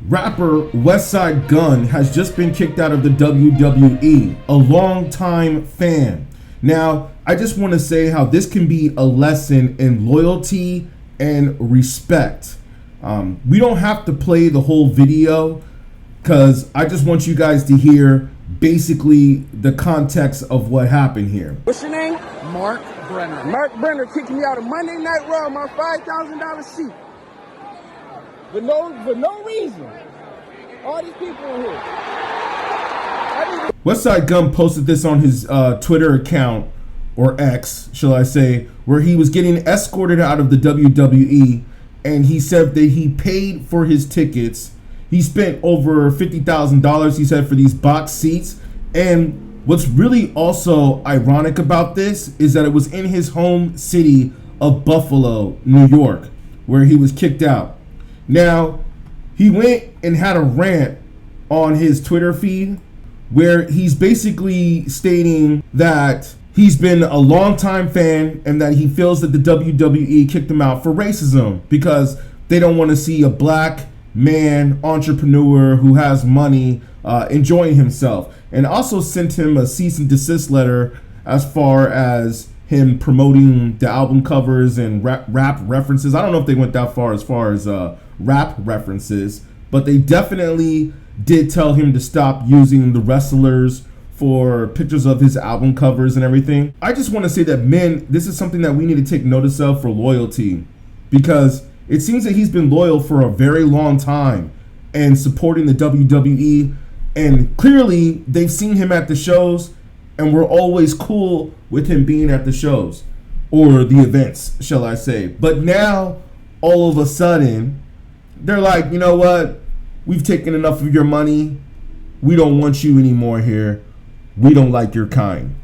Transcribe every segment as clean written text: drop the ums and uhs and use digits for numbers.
Rapper Westside Gunn has just been kicked out of the WWE, a longtime fan. Now, I just want to say how this can be a lesson in loyalty and respect. We don't have to play the whole video because I just want you guys to hear basically the context of what happened here. What's your name? Mark Brenner. Mark Brenner kicked me out of Monday Night Raw, my $5,000 seat. For no reason. All these people in here. Westside Gunn posted this on his Twitter account, or X, shall I say, where he was getting escorted out of the WWE, and he said that he paid for his tickets. He spent over $50,000, he said, for these box seats. And what's really also ironic about this is that it was in his home city of Buffalo, New York, where he was kicked out. Now, he went and had a rant on his Twitter feed where he's basically stating that he's been a longtime fan and that he feels that the WWE kicked him out for racism because they don't want to see a black man entrepreneur who has money enjoying himself, and also sent him a cease-and-desist letter as far as him promoting the album covers and rap references. I don't know if they went that far as rap references, but they definitely did tell him to stop using the wrestlers for pictures of his album covers and everything. I just want to say that, men, this is something that we need to take notice of for loyalty, because it seems that he's been loyal for a very long time and supporting the WWE, and clearly they've seen him at the shows and we're always cool with him being at the shows or the events, shall I say. But now all of a sudden they're like, you know what? We've taken enough of your money. We don't want you anymore here. We don't like your kind.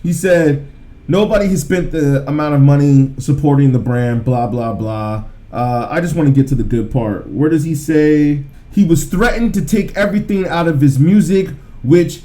He said, nobody has spent the amount of money supporting the brand, blah, blah, blah. I just want to get to the good part. Where does he say? He was threatened to take everything out of his music, which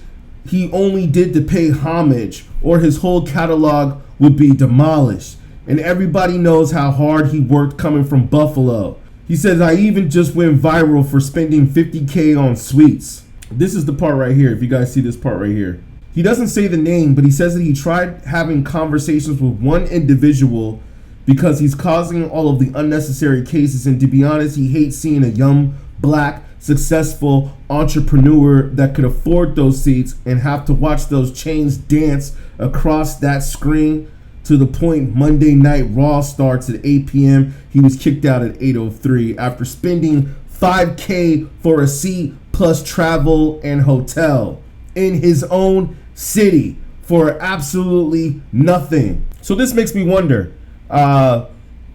he only did to pay homage, or his whole catalog would be demolished. And everybody knows how hard he worked coming from Buffalo. He says, I even just went viral for spending $50K on sweets. This is the part right here, if you guys see this part right here. He doesn't say the name, but he says that he tried having conversations with one individual because he's causing all of the unnecessary cases. And to be honest, he hates seeing a young, black, successful entrepreneur that could afford those seats and have to watch those chains dance across that screen to the point Monday Night Raw starts at 8 p.m. He was kicked out at 8:03 after spending $5K for a seat plus travel and hotel in his own city for absolutely nothing. So this makes me wonder, are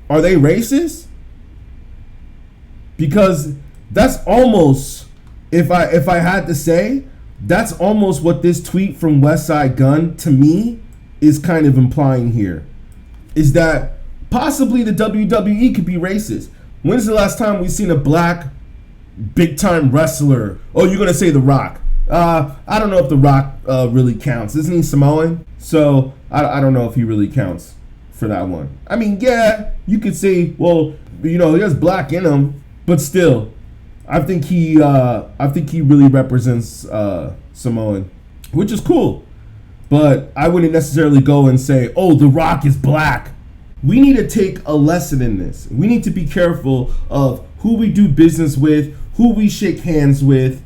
they racist? Because that's almost, if I had to say, that's almost what this tweet from Westside Gunn to me is kind of implying here, is that possibly the WWE could be racist. When's the last time we've seen a black big time wrestler? Oh, you're gonna say The Rock? I don't know if The Rock really counts. Isn't he Samoan? So I don't know if he really counts for that one. I mean, yeah, you could say, well, you know, he has black in him, but still, I think he really represents Samoan, which is cool. But I wouldn't necessarily go and say, oh, The Rock is black. We need to take a lesson in this. We need to be careful of who we do business with, who we shake hands with.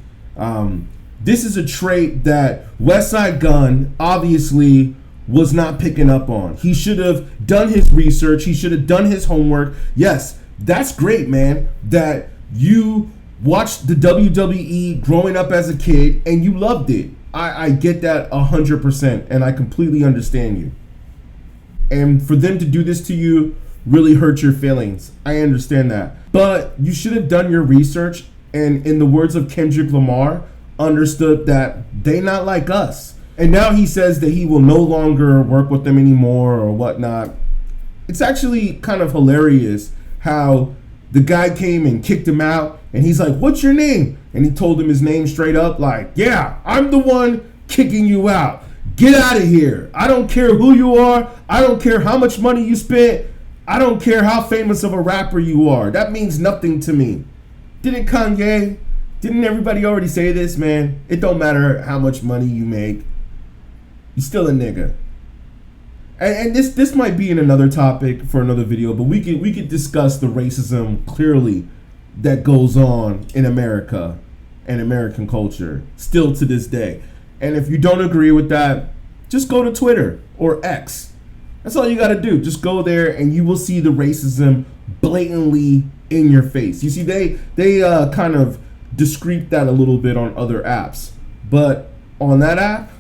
This is a trait that Westside Gunn obviously was not picking up on. He should have done his research. He should have done his homework. Yes, that's great, man, that you watched the WWE growing up as a kid and you loved it. I get that 100%, and I completely understand you. And for them to do this to you really hurt your feelings. I understand that. But you should have done your research, and in the words of Kendrick Lamar, understood that they not like us. And now he says that he will no longer work with them anymore or whatnot. It's actually kind of hilarious how the guy came and kicked him out, and he's like, what's your name? And he told him his name straight up, like, yeah, I'm the one kicking you out. Get out of here. I don't care who you are. I don't care how much money you spent. I don't care how famous of a rapper you are. That means nothing to me. Didn't Kanye Didn't everybody already say this, man? It don't matter how much money you make. You're still a nigga. And this might be in another topic for another video, but we could discuss the racism clearly that goes on in America and American culture still to this day. And if you don't agree with that, just go to Twitter or X. That's all you got to do. Just go there and you will see the racism blatantly in your face. You see, they kind of discreet that a little bit on other apps, but on that app,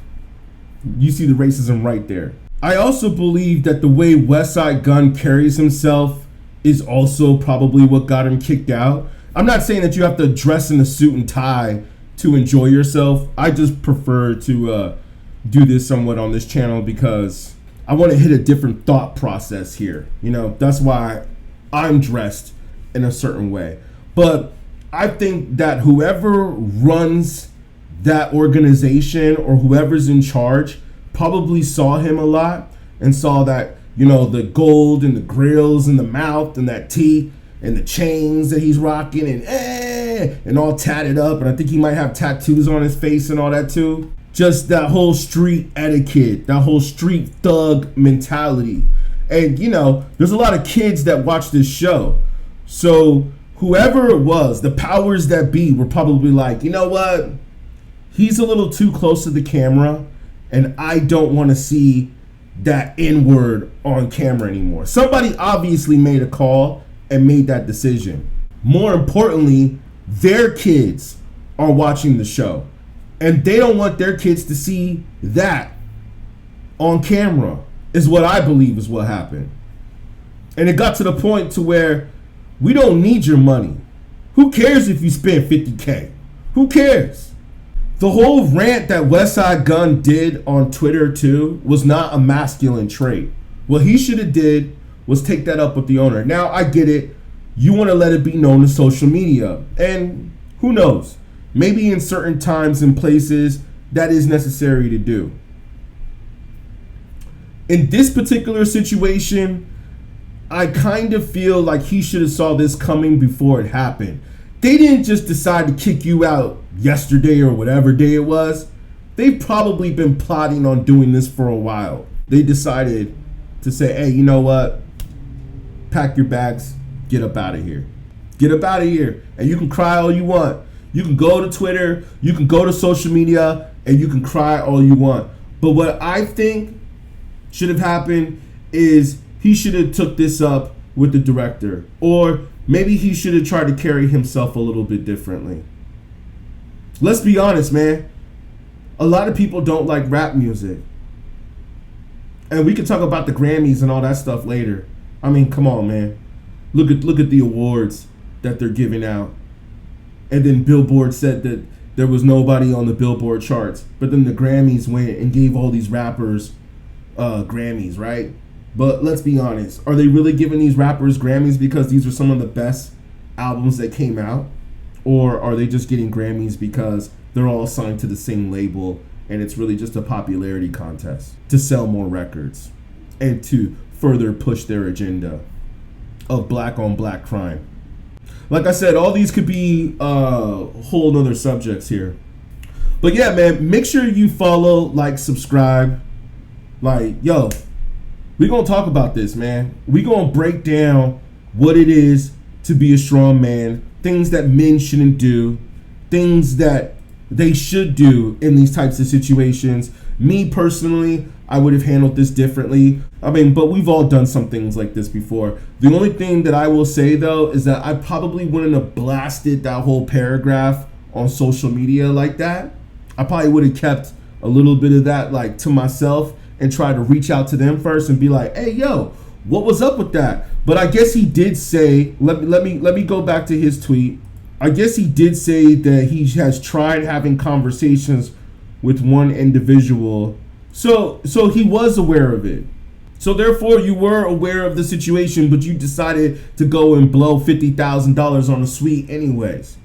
you see the racism right there. I also believe that the way Westside Gunn carries himself is also probably what got him kicked out. I'm not saying that you have to dress in a suit and tie to enjoy yourself. I just prefer to do this somewhat on this channel because I want to hit a different thought process here. You know, that's why I'm dressed in a certain way. But I think that whoever runs that organization or whoever's in charge probably saw him a lot and saw that, you know, the gold and the grills and the mouth and that teeth and the chains that he's rocking and all tatted up. And I think he might have tattoos on his face and all that too. Just that whole street etiquette, that whole street thug mentality. And, you know, there's a lot of kids that watch this show. So whoever it was, the powers that be were probably like, you know what? He's a little too close to the camera. And I don't want to see that N-word on camera anymore. Somebody obviously made a call and made that decision. More importantly, their kids are watching the show. And they don't want their kids to see that on camera, is what I believe is what happened. And it got to the point to where we don't need your money. Who cares if you spend $50K? Who cares? The whole rant that Westside Gunn did on Twitter too was not a masculine trait. What he should have did was take that up with the owner. Now I get it. You want to let it be known to social media. And who knows? Maybe in certain times and places that is necessary to do. In this particular situation, I kind of feel like he should have saw this coming before it happened. They didn't just decide to kick you out yesterday or whatever day it was. They've probably been plotting on doing this for a while. They decided to say, hey, you know what? Pack your bags, get up out of here. Get up out of here. And you can cry all you want. You can go to Twitter, you can go to social media, and you can cry all you want. But what I think should have happened is he should have took this up with the director. Or maybe he should have tried to carry himself a little bit differently. Let's be honest, man. A lot of people don't like rap music. And we can talk about the Grammys and all that stuff later. I mean, come on, man. Look at the awards that they're giving out. And then Billboard said that there was nobody on the Billboard charts. But then the Grammys went and gave all these rappers Grammys, right? But let's be honest. Are they really giving these rappers Grammys because these are some of the best albums that came out? Or are they just getting Grammys because they're all signed to the same label and it's really just a popularity contest to sell more records and to further push their agenda of black on black crime? Like I said, all these could be whole nother subjects here. But yeah, man, make sure you follow, like, subscribe. Like, yo, we gonna talk about this, man. We gonna break down what it is to be a strong man, things that men shouldn't do, things that they should do in these types of situations. Me personally, I would have handled this differently. I mean, but we've all done some things like this before. The only thing that I will say, though, is that I probably wouldn't have blasted that whole paragraph on social media like that. I probably would have kept a little bit of that, like, to myself and try to reach out to them first and be like, hey, yo, what was up with that? But I guess he did say, let me go back to his tweet. I guess he did say that he has tried having conversations with one individual. So he was aware of it. So therefore you were aware of the situation, but you decided to go and blow $50,000 on a suite anyways.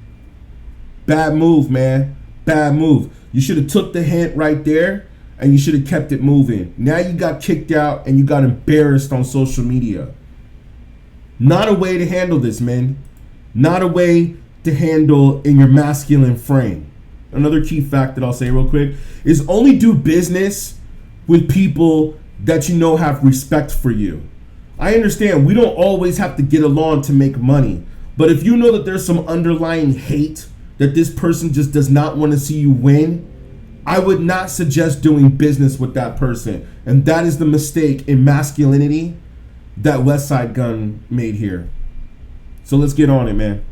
Bad move, man. Bad move. You should have took the hint right there and you should have kept it moving. Now you got kicked out and you got embarrassed on social media. Not a way to handle this, man. Not a way to handle in your masculine frame. Another key fact that I'll say real quick is only do business with people that you know have respect for you. I understand we don't always have to get along to make money, but if you know that there's some underlying hate, that this person just does not want to see you win, I would not suggest doing business with that person. And that is the mistake in masculinity that Westside Gunn made here. So let's get on it, man.